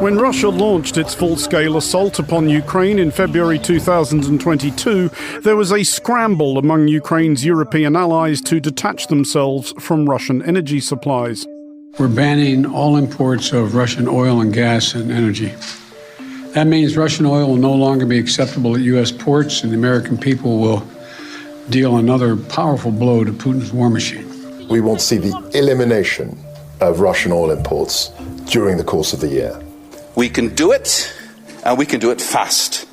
When Russia launched its full-scale assault upon Ukraine in February 2022, there was a scramble among Ukraine's European allies to detach themselves from Russian energy supplies. We're banning all imports of Russian oil and gas and energy. That means Russian oil will no longer be acceptable at U.S. ports, and the American people will deal another powerful blow to Putin's war machine. We want to see the elimination of Russian oil imports during the course of the year. We can do it, and we can do it fast.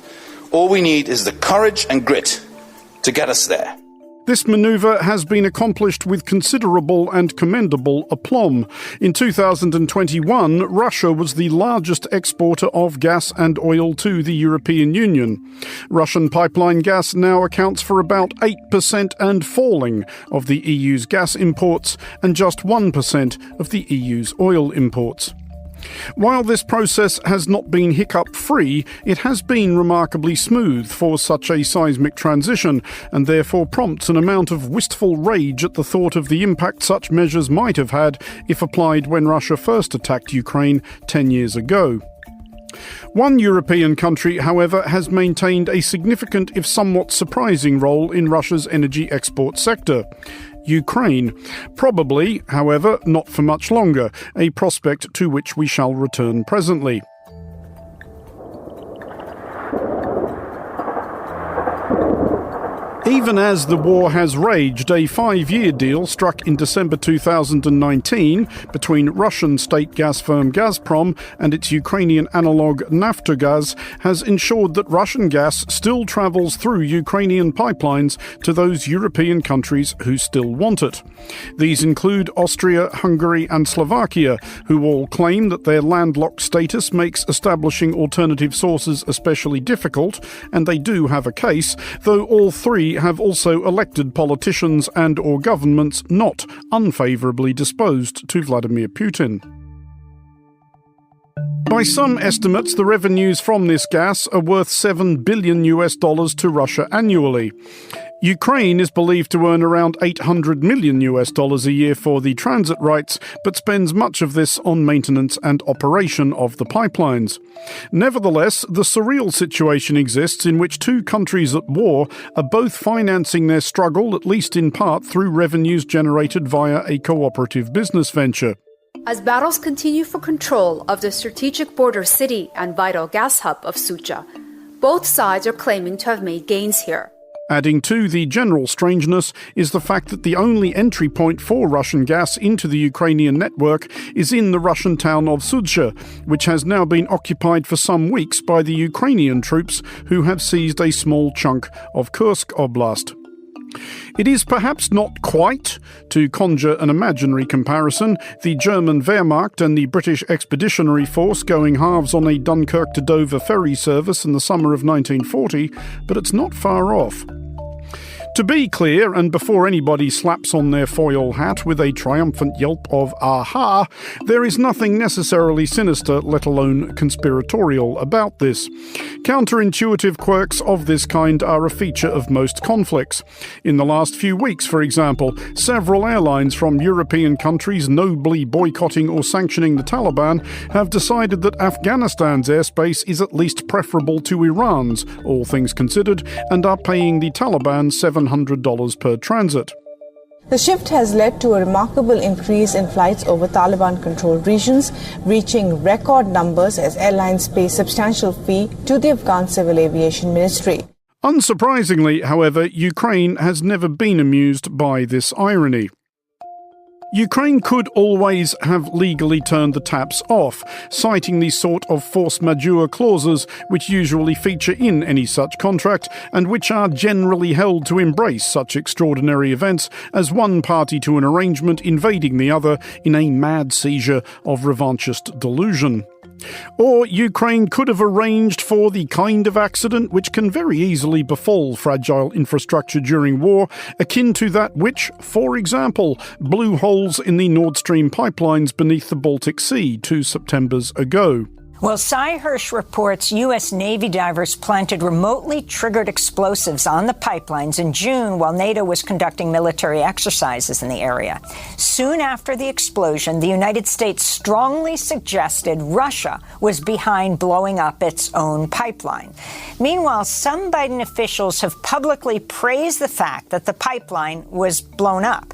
All we need is the courage and grit to get us there. This manoeuvre has been accomplished with considerable and commendable aplomb. In 2021, Russia was the largest exporter of gas and oil to the European Union. Russian pipeline gas now accounts for about 8% and falling of the EU's gas imports and just 1% of the EU's oil imports. While this process has not been hiccup-free, it has been remarkably smooth for such a seismic transition, and therefore prompts an amount of wistful rage at the thought of the impact such measures might have had if applied when Russia first attacked Ukraine 10 years ago. One European country, however, has maintained a significant, if somewhat surprising, role in Russia's energy export sector: Ukraine. Probably, however, not for much longer, a prospect to which we shall return presently. Even as the war has raged, a 5-year deal struck in December 2019 between Russian state gas firm Gazprom and its Ukrainian analogue Naftogaz has ensured that Russian gas still travels through Ukrainian pipelines to those European countries who still want it. These include Austria, Hungary and Slovakia, who all claim that their landlocked status makes establishing alternative sources especially difficult, and they do have a case, though all three have also elected politicians and/or governments not unfavourably disposed to Vladimir Putin. By some estimates, the revenues from this gas are worth $7 billion to Russia annually. Ukraine is believed to earn around $800 million a year for the transit rights, but spends much of this on maintenance and operation of the pipelines. Nevertheless, the surreal situation exists in which two countries at war are both financing their struggle, at least in part, through revenues generated via a cooperative business venture. As battles continue for control of the strategic border city and vital gas hub of Sucha, both sides are claiming to have made gains here. Adding to the general strangeness is the fact that the only entry point for Russian gas into the Ukrainian network is in the Russian town of Sucha, which has now been occupied for some weeks by the Ukrainian troops who have seized a small chunk of Kursk Oblast. It is perhaps not quite, to conjure an imaginary comparison, the German Wehrmacht and the British Expeditionary Force going halves on a Dunkirk to Dover ferry service in the summer of 1940, but it's not far off. To be clear, and before anybody slaps on their foil hat with a triumphant yelp of aha, there is nothing necessarily sinister, let alone conspiratorial, about this. Counterintuitive quirks of this kind are a feature of most conflicts. In the last few weeks, for example, several airlines from European countries nobly boycotting or sanctioning the Taliban have decided that Afghanistan's airspace is at least preferable to Iran's, all things considered, and are paying the Taliban $700 per transit. The shift has led to a remarkable increase in flights over Taliban-controlled regions, reaching record numbers as airlines pay substantial fee to the Afghan Civil Aviation Ministry. Unsurprisingly, however, Ukraine has never been amused by this irony. Ukraine could always have legally turned the taps off, citing the sort of force majeure clauses which usually feature in any such contract and which are generally held to embrace such extraordinary events as one party to an arrangement invading the other in a mad seizure of revanchist delusion. Or Ukraine could have arranged for the kind of accident which can very easily befall fragile infrastructure during war, akin to that which, for example, blew holes in the Nord Stream pipelines beneath the Baltic Sea 2 Septembers ago. Well, Cy Hirsch reports U.S. Navy divers planted remotely triggered explosives on the pipelines in June while NATO was conducting military exercises in the area. Soon after the explosion, the United States strongly suggested Russia was behind blowing up its own pipeline. Meanwhile, some Biden officials have publicly praised the fact that the pipeline was blown up.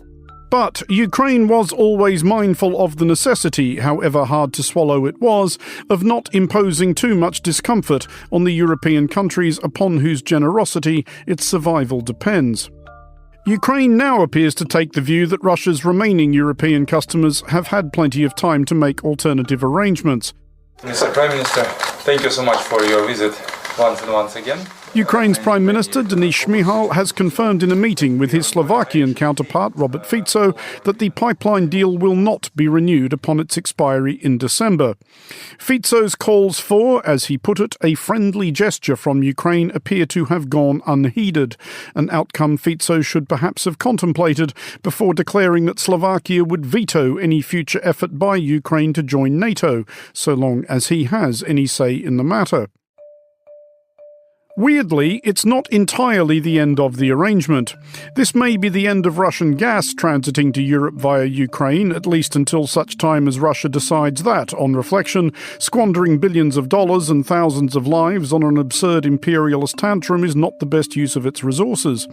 But Ukraine was always mindful of the necessity, however hard to swallow it was, of not imposing too much discomfort on the European countries upon whose generosity its survival depends. Ukraine now appears to take the view that Russia's remaining European customers have had plenty of time to make alternative arrangements. Mr. Prime Minister, thank you so much for your visit once again. Ukraine's Prime Minister Denis Shmyhal has confirmed in a meeting with his Slovakian counterpart Robert Fico that the pipeline deal will not be renewed upon its expiry in December. Fico's calls for, as he put it, a friendly gesture from Ukraine appear to have gone unheeded, an outcome Fico should perhaps have contemplated before declaring that Slovakia would veto any future effort by Ukraine to join NATO, so long as he has any say in the matter. Weirdly, it's not entirely the end of the arrangement. This may be the end of Russian gas transiting to Europe via Ukraine, at least until such time as Russia decides that, on reflection, squandering billions of dollars and thousands of lives on an absurd imperialist tantrum is not the best use of its resources.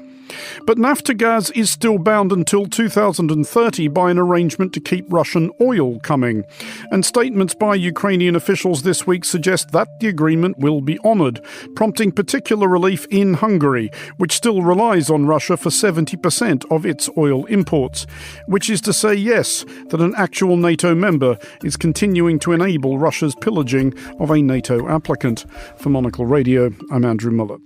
But Naftogaz is still bound until 2030 by an arrangement to keep Russian oil coming, and statements by Ukrainian officials this week suggest that the agreement will be honoured, prompting particular relief in Hungary, which still relies on Russia for 70% of its oil imports, which is to say, yes, that an actual NATO member is continuing to enable Russia's pillaging of a NATO applicant. For Monocle Radio, I'm Andrew Mueller.